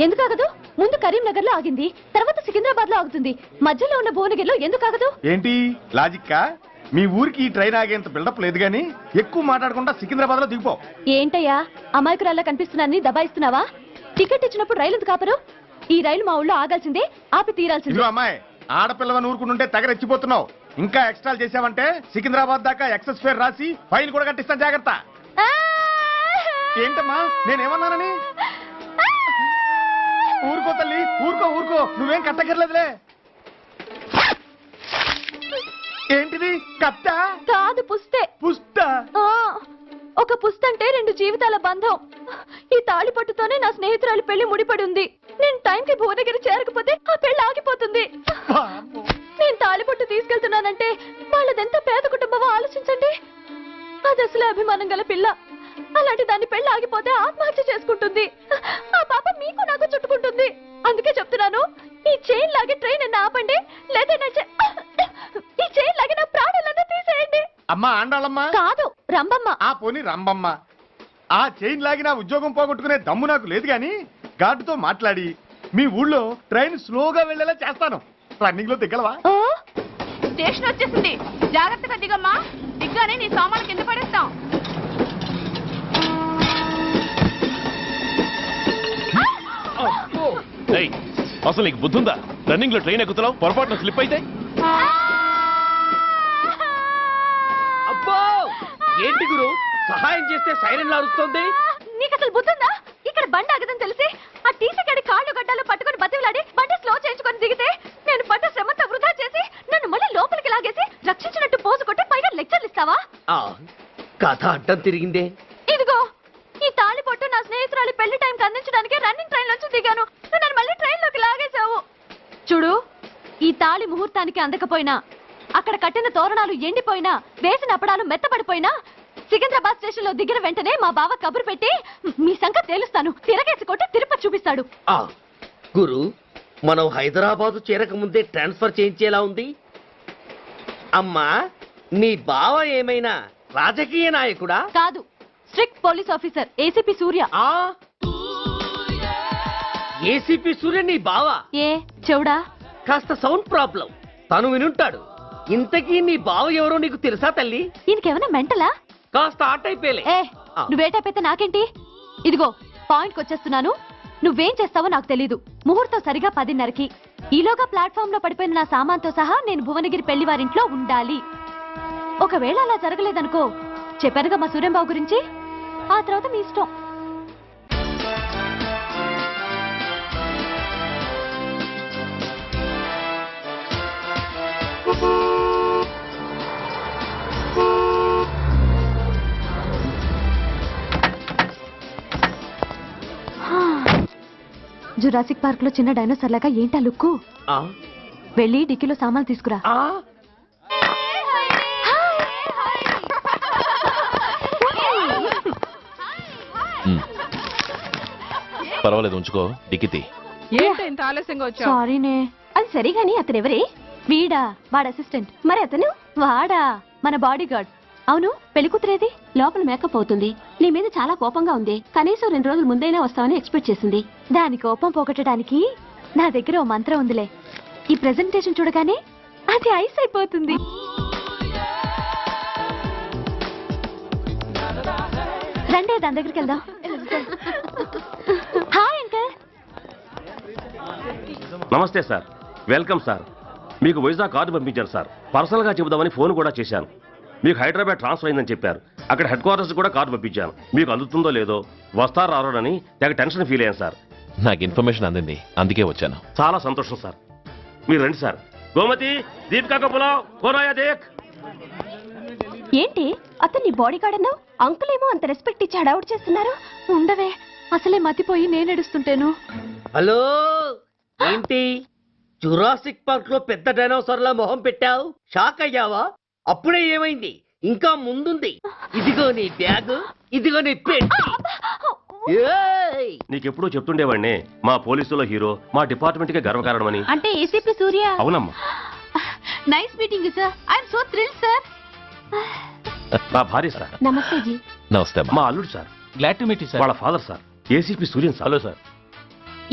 ఎందుకు ఆగదు? ముందు కరీంనగర్ లో ఆగింది, తర్వాత సికింద్రాబాద్ లో ఆగుతుంది. మధ్యలో ఉన్న భువనగిరిలో ఎందుకు ఆగదు? ఏంటి లాజిక్కా? మీ ఊరికి ఈ ట్రైన్ ఆగేంత బిల్డప్ లేదు గానీ ఎక్కువ మాట్లాడకుండా సికింద్రాబాద్ లో దిగిపో. ఏంటయ్యా అమాయకురాల్లా కనిపిస్తున్నాన్ని దబాయిస్తున్నావా? టికెట్ ఇచ్చినప్పుడు రైలు ఎందుకు ఆపరు? ఈ రైలు మా ఊళ్ళో ఆగాల్సిందే, ఆపి తీరాల్సిందే. ఇదిగో అమ్మాయి, ఆడపిల్లవని ఊరుకుంటుంటే తెగరెచ్చిపోతున్నావు. ఇంకా ఎక్స్ట్రాలు చేసావంటే సికింద్రాబాద్ దాకా ఎక్సెస్ ఫేర్ రాసి ఫైన్ కూడా కట్టిస్తాను, జాగ్రత్త. ఏంటమ్మా నేనేమన్నానని? ఊరుకో తల్లి, ఊరుకో ఊరుకో, నువ్వేం కట్టకర్లేదులే. ఏంటిది? కట్ట కాదు, పుస్తే. పుస్త? ఒక పుస్తంటే 2 జీవితాల బంధం. ఈ తాళి పట్టుతోనే నా స్నేహితురాలి పెళ్లి ముడిపడి ఉంది. నేను టైంకి భువనగిరి చేరకపోతే ఆ పెళ్లి ఆగిపోతుంది. నేను తాళిపట్టు తీసుకెళ్తున్నానంటే వాళ్ళదెంత పేద కుటుంబమో ఆలోచించండి. అది అసలు అభిమానం గల పిల్ల. అలాంటి దాన్ని పెళ్లి ఆగిపోతే ఆత్మహత్య చేసుకుంటుంది. ఆ పాప మీకు నాకు చుట్టుకుంటుంది. అందుకే చెప్తున్నాను, ఈ చైన్ లాగి ట్రైన్ అన్న ఆపండి, లేదా ఈ చైన్ లాగి నా ప్రాణాలన్నా తీసేయండి. అమ్మా ఆండాళమ్మ కాదు, రంబమ్మ. ఆ పోని రంబమ్మ. ఆ చైన్ లాగి నా ఉద్యోగం పోగొట్టుకునే దమ్ము నాకు లేదు గాని గార్డుతో మాట్లాడి మీ ఊళ్ళో ట్రైన్ స్లోగా వెళ్ళేలా చేస్తాను. రన్నింగ్ లో దిగలవా? స్టేషన్ వచ్చేసింది, జాగ్రత్తగా దిగమ్మా. దిగ్గానే నీ సామాన్లు కింద పడేస్తాం. అసలు నీకు బుద్ధుందా? రన్నింగ్ లో ట్రైన్ ఎక్కుతున్నావు, పొరపాటున స్లిప్ అయితే? అబ్బో ఏంటి గురు, సహాయం చేస్తే సైరన్ అరుస్తోంది. నీకు అసలు బుద్ధుందా? ఇక్కడ బండి ఆగదని తెలిసి ఆ టీసీ గడి కాళ్ళు గడ్డాలు పట్టుకుని బతిలాడి బండి స్లో చేయించుకొని దిగితే నేను పడ్డ శ్రమంతా వృధా చేసి నన్ను మళ్ళీ లోపలికి లాగేసి రక్షించినట్టు పోజు కొట్టి పైన లెక్చర్లు ఇస్తావా? కథ అడ్డం తిరిగిందే. ఇదిగో ఈ తాళి పొట్టు నా స్నేహితురాలి పెళ్లి టైంకి అందించడానికి రన్నింగ్ ట్రైన్ నుంచి దిగాను. నన్ను మళ్ళీ ట్రైన్ లోకి లాగేశావు. చూడు, ఈ తాళి ముహూర్తానికి అందకపోయినా, అక్కడ కట్టిన తోరణాలు ఎండిపోయినా, వేసిన అప్పడాలు మెత్తబడిపోయినా, సికింద్రాబాద్ స్టేషన్ లో దిగిన వెంటనే మా బావ కబురు పెట్టి మీ సంగతి తేలుస్తాను, తిరగేసి కొట్టి తిరుపతి చూపిస్తాడు. గురు, మనం హైదరాబాద్ చేరక ముందే ట్రాన్స్ఫర్ చేయించేలా ఉంది. అమ్మా, నీ బావ ఏమైనా రాజకీయ నాయకుడా? కాదు, స్ట్రిక్ట్ పోలీస్ ఆఫీసర్, ఏసీపీ సూర్య. ఏసీపీ సూర్య నీ బావా? ఏ చెవుడా? కాస్త సౌండ్ ప్రాబ్లం, తను వినుంటాడు. ఇంతకీ నీ బావ ఎవరో నీకు తెలుసా తల్లి? ఈయనకేమైనా మెంటలా? కాస్త ఆటైపోయలే. నువ్వేటైపోతే నాకేంటి? ఇదిగో పాయింట్కి వచ్చేస్తున్నాను. నువ్వేం చేస్తావో నాకు తెలీదు. ముహూర్తం సరిగా 10:30కి. ఈలోగా ప్లాట్ఫామ్ లో పడిపోయిన నా సామాన్తో సహా నేను భువనగిరి పెళ్లి వారింట్లో ఉండాలి. ఒకవేళ అలా జరగలేదనుకో, చెప్పానుగా మా సూర్యంబాబు గురించి, ఆ తర్వాత మీ ఇష్టం. జురాసిక్ పార్క్ లో చిన్న డైనోసార్ లాగా ఏంటా లుక్కు? వెళ్ళి డిక్కీలో సామాన్లు తీసుకురా. పర్వాలేదు, ఉంచుకో. డిక్కితి. ఏంటి ఇంత ఆలస్యంగా వచ్చావు? సారీనే. అది సరిగాని అతనెవరే? వీడా, వాడ అసిస్టెంట్. మరి అతను? వాడా, మన బాడీ గార్డ్. అవును, పెళ్లికూతురేది? లోపల మేకప్ అవుతుంది. నీ మీద చాలా కోపంగా ఉంది. కనీసం 2 రోజుల ముందైనా వస్తావని ఎక్స్పెక్ట్ చేసింది. దాని కోపం పోగొట్టడానికి నా దగ్గర ఓ మంత్రం ఉందిలే. ఈ ప్రెజెంటేషన్ చూడగానే అది ఐస్ అయిపోతుంది. రండి, దాని దగ్గరికి వెళ్దాం. Hi uncle. నమస్తే సార్, వెల్కమ్ సార్. మీకు వైజాగ్ కార్డు పంపించాను సార్. పర్సనల్ గా చెబుదామని ఫోన్ కూడా చేశాను. మీకు హైదరాబాద్ ట్రాన్స్ఫర్ అయిందని చెప్పారు. అక్కడ హెడ్ క్వార్టర్స్ కూడా కార్డు పంపించాను. మీకు అందుతుందో లేదో, వస్తారో రారోనని తెగ టెన్షన్ ఫీల్ అయ్యాను సార్. నాకు ఇన్ఫర్మేషన్ అందింది, అందుకే వచ్చాను. చాలా సంతోషం సార్. మీరు రండి సార్. గోమతి, దీపికా కపులావ్, కోరాయా దేక్. ఏంటి అతన్ని బాడీ గార్డ్ అన్నావు? అంకుల్ ఏమో అంత రెస్పెక్ట్ ఇచ్చి హడావుడు చేస్తున్నారు. ఉండవే, అసలే మతిపోయి నేను ఎడుస్తుంటేను. హలో, ఏంటి జురాసిక్ పార్క్ లో పెద్ద డైనోసార్ లా మొహం పెట్టావు? షాక్ అయ్యావా? అప్పుడే ఏమైంది? ఇంకా ముందుంది. ఇదిగో నీ బ్యాగ్, ఇదిగో నీ పెట్టి. నీకెప్పుడూ చెప్తుండేవాడిని, మా పోలీసులో హీరో, మా డిపార్ట్మెంట్ కి గర్వకారణమని. అంటే ఏసీపీ సూర్య. అవునమ్మా. Nice meeting sir. I'm so thrilled sir. నా భార్య సార్. నమస్తే జీ. నమస్తే మా అల్లుడు sir. Glad to meet you sir. వాళ్ళ father sir, ACP Suryan sir. Hello sir.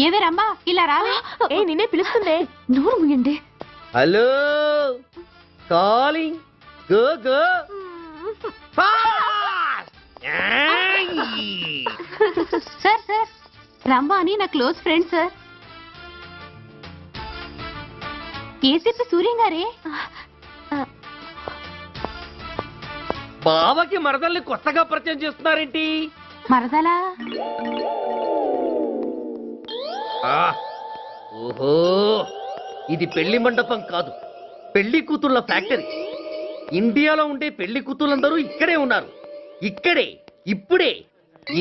ఏవే రమ్మా ఇలా రావే. ఏ నిన్నే పిలుస్తుందే. నోరు ముయ్యండి. Hello calling go go sir sir రమ్మా అని నా close friend sir. ACP Suryam గారే. బావకి మరదల్ని కొత్తగా పరిచయం చేస్తున్నారేంటి? మరదలా? ఓహో, ఇది పెళ్లి మండపం కాదు, పెళ్లి కూతుళ్ళ ఫ్యాక్టరీ. ఇండియాలో ఉండే పెళ్లి కూతుళ్ళందరూ ఇక్కడే ఉన్నారు. ఇక్కడే ఇప్పుడే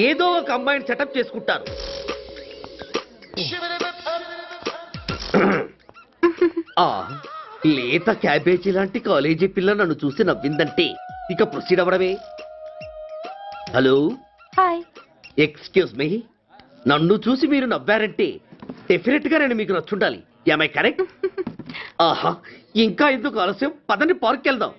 ఏదో ఒక అమ్మాయిని సెటప్ చేసుకుంటారు. లేత క్యాబేజీ లాంటి కాలేజీ పిల్ల నన్ను చూసి నవ్విందంటే ఇక ప్రొసీడ్ అవ్వడమే. Hello, hi. ఎక్స్క్యూజ్ మీ, నన్ను చూసి మీరు నవ్వారంటే డెఫినెట్ గా నేను మీకు నచ్చుండాలి. ఏమై కరెక్ట్? ఆహా, ఇంకా ఎందుకు ఆలస్యం? పదని పార్క్ వెళ్దాం.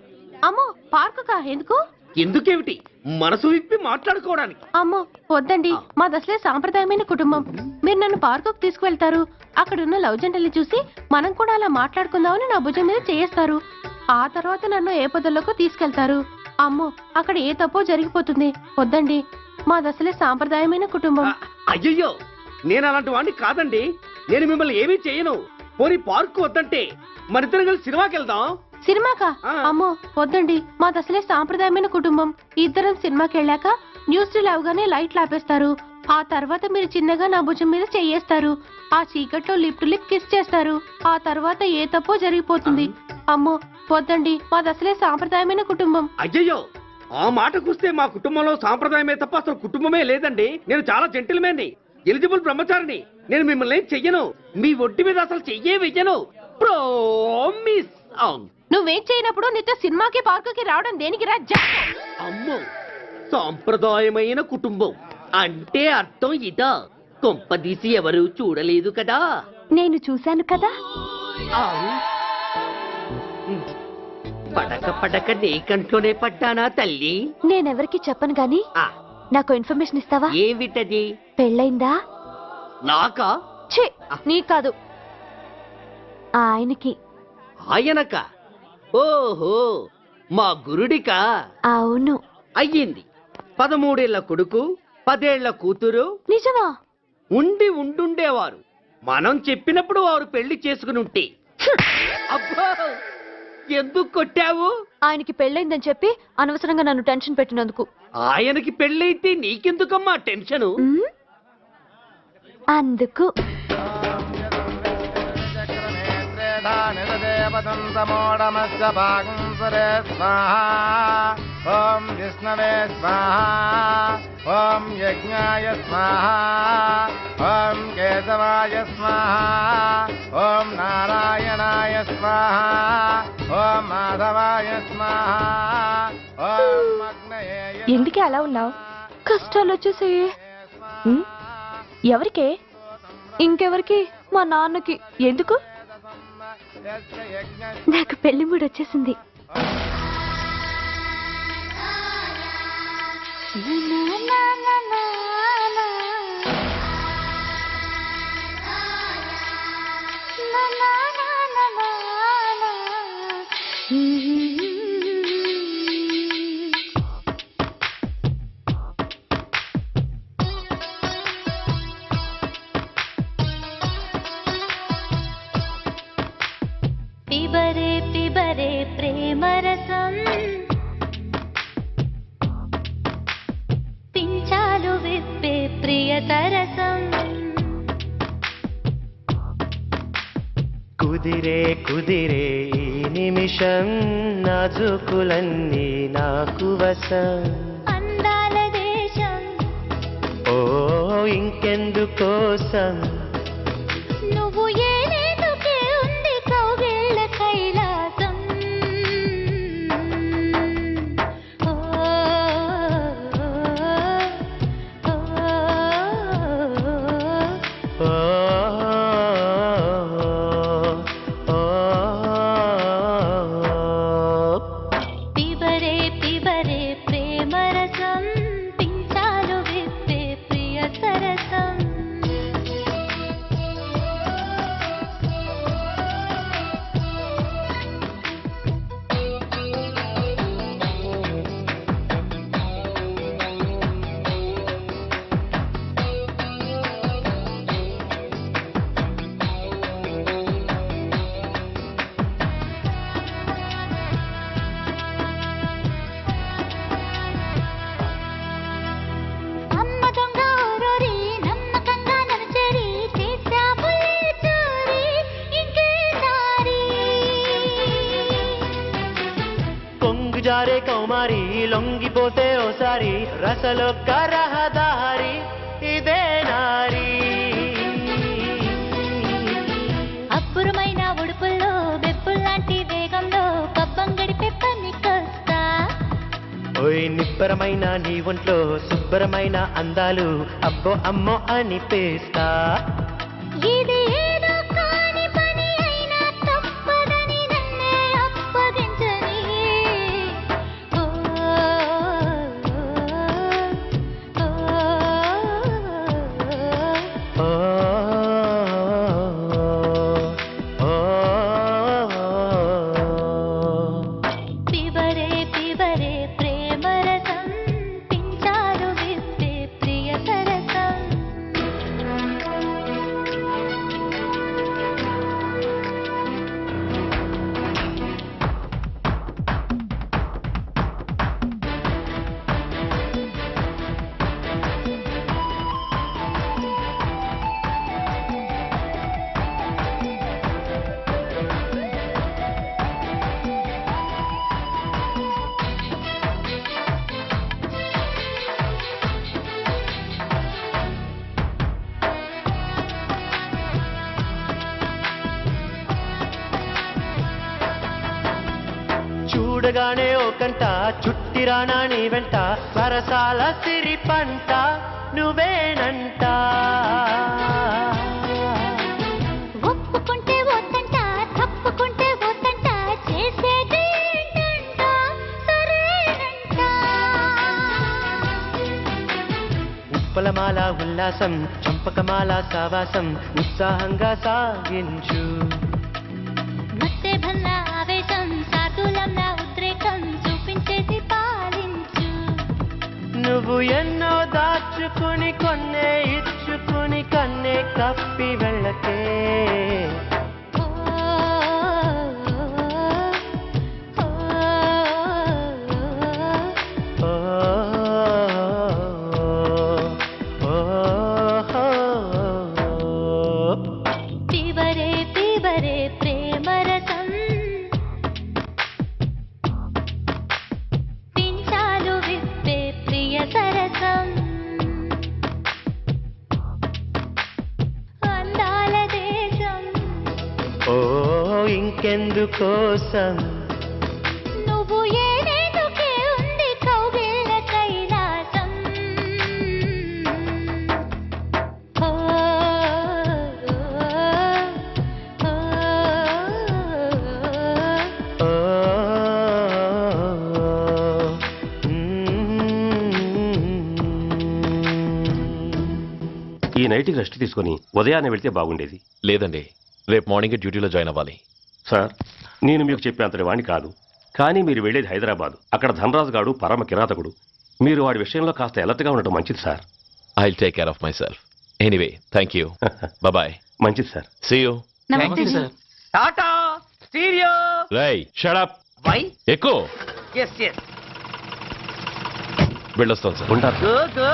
అమ్మో, పార్కుకా? ఎందుకు? ఎందుకేమిటి, మనసు విప్పి మాట్లాడుకోవడానికి. అమ్మో వద్దండి, మాది అసలే సాంప్రదాయమైన కుటుంబం. మీరు నన్ను పార్కుకు తీసుకువెళ్తారు, అక్కడున్న లవ్ జంటల్ని చూసి మనం కూడా అలా మాట్లాడుకుందామని నా భుజం మీద చేస్తారు. ఆ తర్వాత నన్ను ఏ పొదల్లోకి తీసుకెళ్తారు. అమ్మో, అక్కడ ఏ తప్పో జరిగిపోతుంది. వద్దండి, మాది అసలే సాంప్రదాయమైన కుటుంబం. అయ్యయ్యో, నేను అలాంటి వాడిని కాదండి. నేను మిమ్మల్ని ఏమీ చేయను. పోనీ పార్క్ వద్దంటే మరిద్దరం కలిసి సినిమాకి వెళ్దాం. సినిమాకా? అమ్మో వద్దండి, మాది అసలే సాంప్రదాయమైన కుటుంబం. ఇద్దరం సినిమాకి వెళ్ళాక న్యూస్ లేవగానే లైట్లు ఆపేస్తారు. ఆ తర్వాత మీరు చిన్నగా నా భుజం మీద చెయ్యేస్తారు. ఆ చీకట్లో లిప్ టు లిప్ కిస్ చేస్తారు. ఆ తర్వాత ఏ తప్పో జరిగిపోతుంది. అమ్మో వద్దండి, మాది అసలే సాంప్రదాయమైన కుటుంబం. అయ్యయ్యో, ఆ మాటకొస్తే మా కుటుంబంలో సాంప్రదాయమే తప్ప అసలు కుటుంబమే లేదండి. నేను చాలా జెంటిల్మెన్ని, ఎలిజిబుల్ బ్రహ్మచారిని. నేను మిమ్మల్ని ఏం చెయ్యను. మీ ఒడ్డు మీద అసలు చెయ్యే వెయ్యను. ప్రామిస్. నువ్వేం చేయనప్పుడు నీతో సినిమాకి పార్కుకి రావడం దేనికి రా? అమ్మో, సాంప్రదాయమైన కుటుంబం అంటే అర్థం ఇదా? కొంపదీసి ఎవరు చూడలేదు కదా? నేను చూశాను కదా. పడక పడక నీ కంట్లోనే పడ్డానా తల్లి? నేనెవరికి చెప్పను గాని నాకు ఇన్ఫర్మేషన్ ఇస్తావా? ఏమిటది? పెళ్ళైందా? నాకా? ఛీ, నీ కాదు, ఆయనకి. ఆయనక? ఓహో, మా గురుడికా? అవును. అయ్యింది. 13 ఏళ్ల కొడుకు, 10 ఏళ్ల కూతురు. నిజమా? ఉండుండేవారు. మనం చెప్పినప్పుడు వారు పెళ్లి చేసుకుని ఉంటే. అబ్బో, ఎందుకు కొట్టావు? ఆయనకి పెళ్ళైందని చెప్పి అనవసరంగా నన్ను టెన్షన్ పెట్టినందుకు. ఆయనకి పెళ్ళైతే నీకెందుకమ్మా టెన్షను? అందుకు. ఓం విష్ణవే స్వాహా, ఓం యజ్ఞాయ స్వాహా, ఓం కేశవాయ స్వాహా, ఓం నారాయణాయ స్వాహా, ఓం మాధవాయ స్వాహా, ఓం అగ్నయే. ఎందుకే అలా ఉన్నావు? కష్టాలు వచ్చేసాయి. ఎవరికే? ఇంకెవరికి? మా నాన్నకి. ఎందుకు? నాకు పెళ్లి మూడు వచ్చేసింది. పిబరే పిబరే ప్రేమరసం, పించాలు విప్పే ప్రియతరసం. కుదిరే కుదిరే ఈ నిమిషం, నాజుకులన్నీ నాకు వశం. అందాల దేశం, ఓ ఇంకెందుకోసం, నువ్వు ఏనేందుకే ఉంది కౌగిళ్ళ కైలాసం. ఓ, ఓ, పిబరే పిబరే మరి లొంగిపోతే ఓసారి రసలొక్క రహదారి ఇదే నారీ అబ్బురమైన ఉడుపుల్లో బెప్పుల్లాంటి వేగంలో పబ్బం గడిపే పనికొస్తా ఓయ్ నిబ్బరమైన నీ ఒంట్లో శుభ్రమైన అందాలు అబ్బో అమ్మో అనిపేస్తా ఇది ఏదో కాని పని అయినా తప్పదని నన్నే అప్పగించని ఓ, ఓ, ఓ, పిబరే పిబరే ప్రేమ రసం పించారు విప్పే ప్రియ సరసం చూడగానే ఓ కంట చుట్టిరానా నీ వెంట సరసాల సిరి పంట నువ్వేనంట ఒప్పుకుంటే వద్దంట తప్పుకుంటే వద్దంట చేసేది ఏంటంట సరేనంట ఉప్పలమాల ఉల్లాసం చంపకమాల సావాసం ఉత్సాహంగా సాగించు మస్తే భల్ల ఆవేశం సాతులంలా ఉద్రేకం చూపించేసి పాలించు నువ్వు ఎన్నో దాచుకుని కొన్నే ఇచ్చుకుని కన్నే కప్పి వెళ్ళకే ఓ, పిబరే పిబరే ప్రేమ రసం పించాలు విప్పే ప్రియ సరసం అందాల దేశం ఓ ఇంకెందుకోసం నువ్వు ఏనేందుకే ఉంది కౌగిళ్ళ కైలాసం ఓ, ఓ, ఓ, ఈ నైట్కి రెస్ట్ తీసుకొని ఉదయాన్నే వెళ్తే బాగుండేది. లేదండి, రేపు మార్నింగ్ డ్యూటీలో జాయిన్ అవ్వాలి. సార్, నేను మీకు చెప్పేంతటి వాణ్ణి కాదు, కానీ మీరు వెళ్ళేది హైదరాబాద్. అక్కడ ధనరాజు గాడు పరమ కిరాతకుడు. మీరు వాడి విషయంలో కాస్త అలర్ట్గా ఉండటం మంచిది sir. I will take care of myself. Anyway, thank you. Bye. మంచిది సార్. See you. నమస్తే సార్. టాటా స్టీరియో రేయ్, షట్ అప్. వై ఎక్కువ ఎస్ ఎస్ వెళ్ళొస్తాం సార్. ఉంటారు. గో గో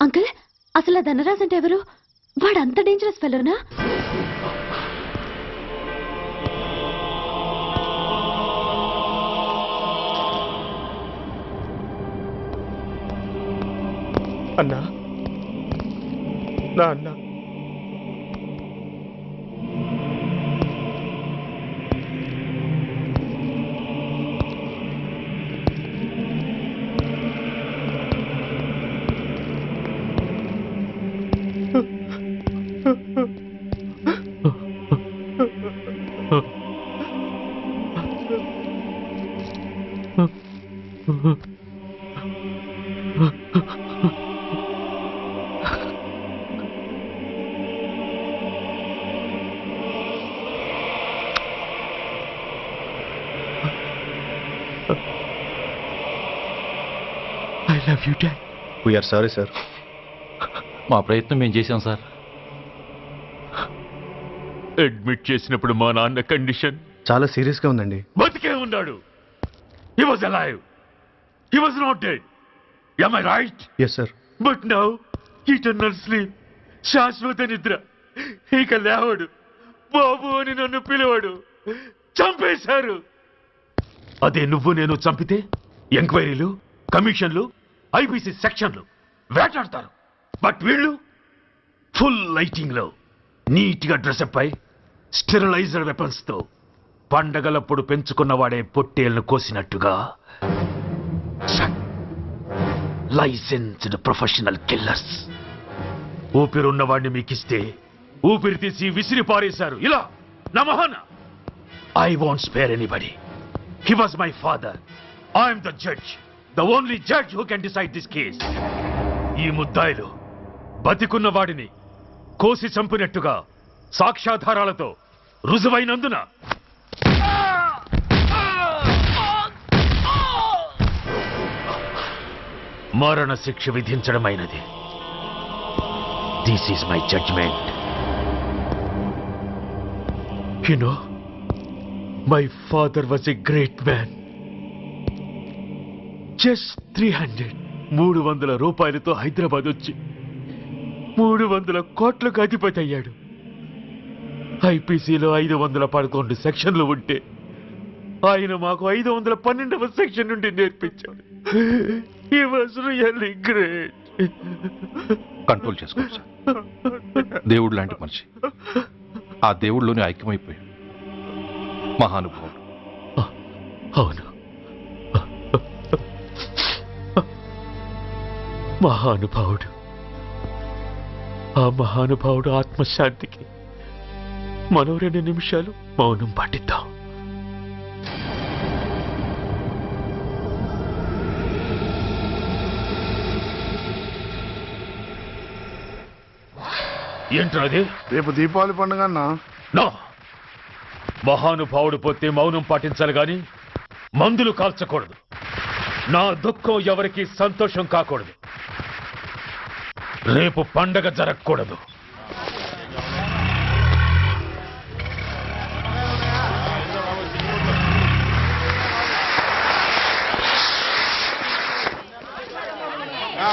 అంకుల్, అసలు ఆ ధనరాజ్ అంటే ఎవరు? వాడు అంత డేంజరస్ ఫెలోనా? అన్నా, నా అన్నా, I love you dad. We are sorry sir. మా ప్రయత్నం మేము చేశాం సార్. అడ్మిట్ చేసినప్పుడు మా నాన్న కండిషన్ చాలా సీరియస్గా ఉందండి. బతికే ఉన్నాడు. He was alive. He was not dead. Am I right? Yes sir. But now eternal sleep, శాశ్వత నిద్ర. ఇక లేవడు. బాబు అని నన్ను పిలవడు. చంపేశారు. అదే నువ్వు నేను చంపితే ఎంక్వైరీలు, కమిషన్లు, ఐపీసీ సెక్షన్లు వేటాడతారు. బట్ వీళ్ళు ఫుల్ లైటింగ్ లో నీట్ గా డ్రెస్అప్ అయి స్టెరిలైజర్ వెపన్స్ తో పండగలప్పుడు పెంచుకున్న వాడే పొట్టేళ్లను కోసినట్టుగా లైసెన్స్డ్ ప్రొఫెషనల్ కిల్లర్స్. ఊపిరున్న వాడిని మీకిస్తే ఊపిరి తీసి విసిరి పారేశారు ఇలా నా మొహన. I want spare anybody. He was my father. I'm the judge, the only judge who can decide this case. ఈ ముద్దాయిలు బతికున్న వాడిని కోసి చంపినట్టుగా సాక్ష్యాధారాలతో రుజువైనందున మరణ శిక్ష విధించడమైనది. This is my judgment. You know, my father was a great man. Just 300 రూపాయలతో హైదరాబాద్ వచ్చి 300 కోట్లకు అధిపతి అయ్యాడు. ఐపీసీలో 511 సెక్షన్లు ఉంటే ఆయన మాకు 512వ సెక్షన్ నుండి నేర్పించాడు. హి వాజ్ రియల్లీ గ్రేట్. కంట్రోల్ చేసుకోవచ్చు సార్. దేవుడు లాంటి మనిషి. ఆ దేవుడిలోనే ఐక్యమైపోయాడు. మహానుభావుడు. అవును, మహానుభావుడు. ఆ మహానుభావుడు ఆత్మశాంతికి మనం 2 నిమిషాలు మౌనం పాటిద్దాం. ఏంట్రాది? రేపు దీపావళి పండుగ అన్నా. నో, మహానుభావుడు పోతే మౌనం పాటించాలి గాని మందులు కాల్చకూడదు. నా దుఃఖం ఎవరికి సంతోషం కాకూడదు. రేపు పండగ జరగకూడదు.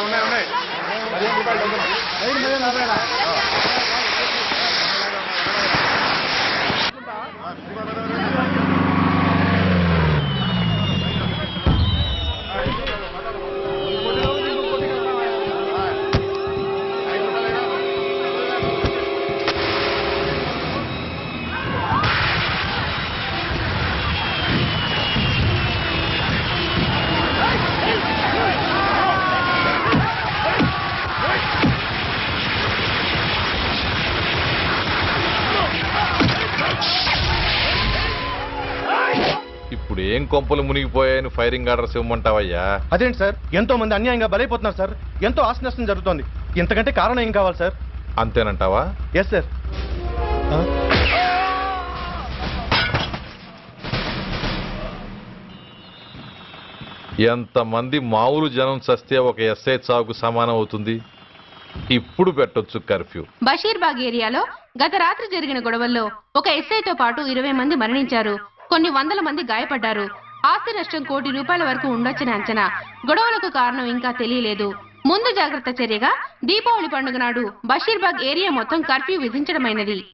ఉన్నాయి. ఇప్పుడు ఏం కొంపలు మునిగిపోయాయని ఫైరింగ్ ఆర్డర్స్ ఇవ్వమంటావయ్యా? అదేంటి సార్, ఎంతో మంది అన్యాయంగా బలైపోతున్నారు సార్. ఎంతో ఆస్తి నష్టం జరుగుతోంది. ఇంతకంటే కారణం ఏం కావాలి సార్? అంతేనంటావా? Yes sir. ఎంతమంది మామూలు జనం చస్తే ఒక ఎస్ఐ చావుకు సమానం అవుతుంది. ఇప్పుడు పెట్టొచ్చు కర్ఫ్యూ. బషీర్బాగ్ ఏరియాలో గత రాత్రి జరిగిన గొడవల్లో ఒక ఎస్ఐతో పాటు 20 మంది మరణించారు. కొన్ని వందల మంది గాయపడ్డారు. ఆస్తి నష్టం ₹1 కోటి వరకు ఉండొచ్చని అంచనా. గొడవలకు కారణం ఇంకా తెలియలేదు. ముందు జాగ్రత్త చర్యగా దీపావళి పండుగ నాడు బషీర్బాగ్ ఏరియా మొత్తం కర్ఫ్యూ విధించడమైనది.